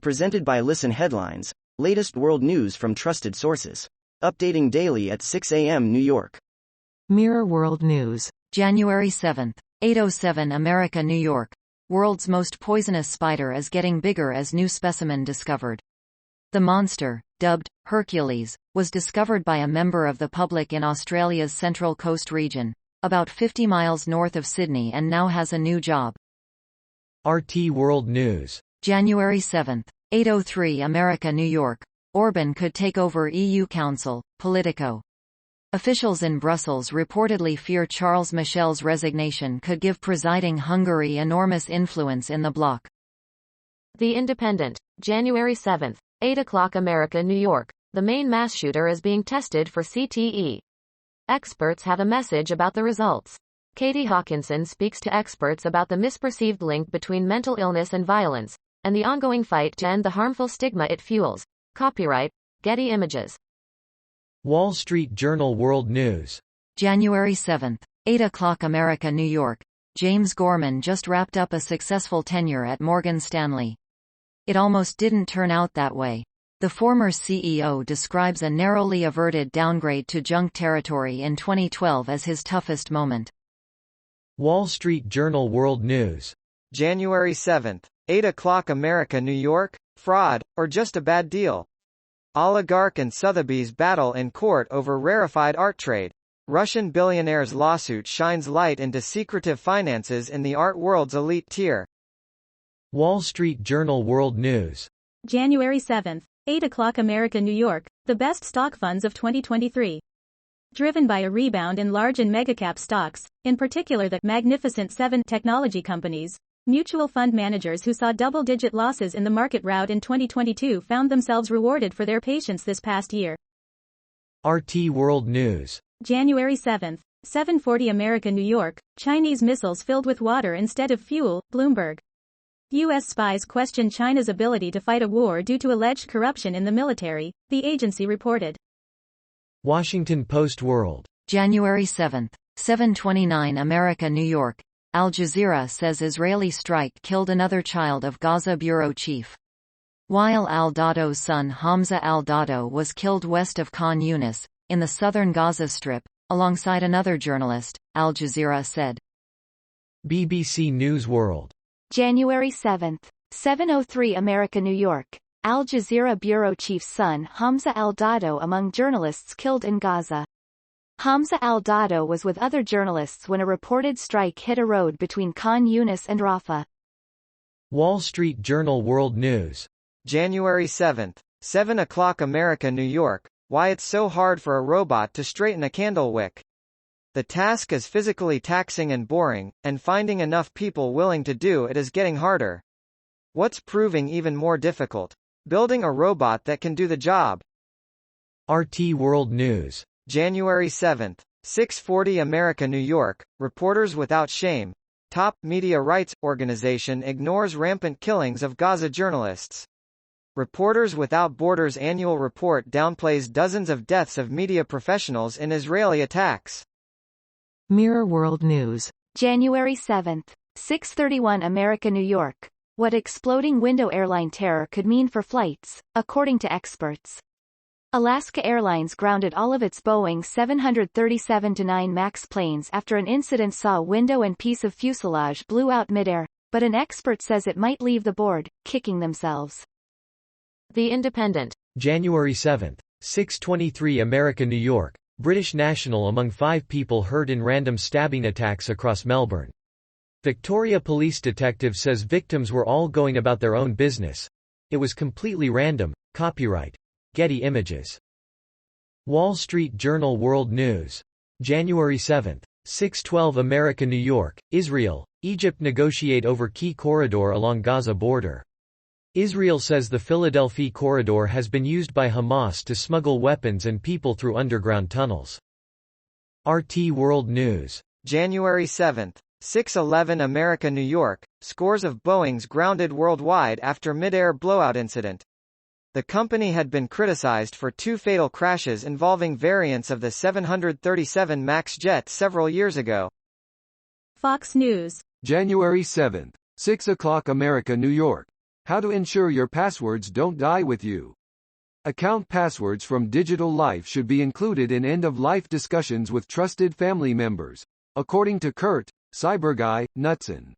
Presented by Listen Headlines, latest world news from trusted sources. Updating daily at 6 a.m. New York. Mirror World News. January 7, 8:07 America, New York. World's most poisonous spider is getting bigger as new specimen discovered. The monster, dubbed Hercules, was discovered by a member of the public in Australia's Central Coast region, about 50 miles north of Sydney, and now has a new job. RT World News. January 7, 8:03 America, New York. Orban could take over EU Council, Politico. Officials in Brussels reportedly fear Charles Michel's resignation could give presiding Hungary enormous influence in the bloc. The Independent. January 7, 8 o'clock America, New York. The main mass shooter is being tested for CTE. Experts have a message about the results. Katie Hawkinson speaks to experts about the misperceived link between mental illness and violence, and the ongoing fight to end the harmful stigma it fuels. Copyright, Getty Images. Wall Street Journal World News. January 7, 8 o'clock America, New York. James Gorman just wrapped up a successful tenure at Morgan Stanley. It almost didn't turn out that way. The former CEO describes a narrowly averted downgrade to junk territory in 2012 as his toughest moment. Wall Street Journal World News. January 7, 8 o'clock America, New York. Fraud, or just a bad deal? Oligarch and Sotheby's battle in court over rarefied art trade. Russian billionaire's lawsuit shines light into secretive finances in the art world's elite tier. Wall Street Journal World News. January 7, 8 o'clock America, New York. The best stock funds of 2023. Driven by a rebound in large and megacap stocks, in particular the Magnificent Seven technology companies, mutual fund managers who saw double-digit losses in the market rout in 2022 found themselves rewarded for their patience this past year. RT World News. January 7, 7:40 America, New York. Chinese missiles filled with water instead of fuel, Bloomberg. U.S. spies question China's ability to fight a war due to alleged corruption in the military, the agency reported. Washington Post World. January 7, 7:29 America, New York. Al Jazeera says Israeli strike killed another child of Gaza bureau chief. Wael al-Dahdo's son Hamza al-Dahdo was killed west of Khan Yunis, in the southern Gaza Strip, alongside another journalist, Al Jazeera said. BBC News World. January 7, 7:03 America, New York. Al Jazeera bureau chief's son Hamza al-Dahdo among journalists killed in Gaza. Hamza al-Dahdo was with other journalists when a reported strike hit a road between Khan Yunis and Rafah. Wall Street Journal World News. January 7, 7 o'clock America, New York. Why it's so hard for a robot to straighten a candle wick. The task is physically taxing and boring, and finding enough people willing to do it is getting harder. What's proving even more difficult? Building a robot that can do the job. RT World News. January 7, 6:40 America, New York. Reporters Without Shame. Top media rights organization ignores rampant killings of Gaza journalists. Reporters Without Borders annual report downplays dozens of deaths of media professionals in Israeli attacks. Mirror World News. January 7, 6:31 America, New York. What exploding window airline terror could mean for flights, according to experts. Alaska Airlines grounded all of its Boeing 737-9 MAX planes after an incident saw a window and piece of fuselage blew out midair, but an expert says it might leave the board, kicking themselves. The Independent. January 7, 6:23 America, New York. British national among 5 people hurt in random stabbing attacks across Melbourne. Victoria Police detective says victims were all going about their own business. It was completely random. Copyright, Getty Images. Wall Street Journal World News. January 7, 6:12 America, New York. Israel, Egypt negotiate over key corridor along Gaza border. Israel says the Philadelphia corridor has been used by Hamas to smuggle weapons and people through underground tunnels. RT World News. January 7, 6:11 America, New York. Scores of Boeings grounded worldwide after mid-air blowout incident. The company had been criticized for 2 fatal crashes involving variants of the 737 MAX jet several years ago. Fox News. January 7, 6 o'clock America, New York. How to ensure your passwords don't die with you. Account passwords from digital life should be included in end-of-life discussions with trusted family members, according to Kurt, Cyberguy, Knudsen.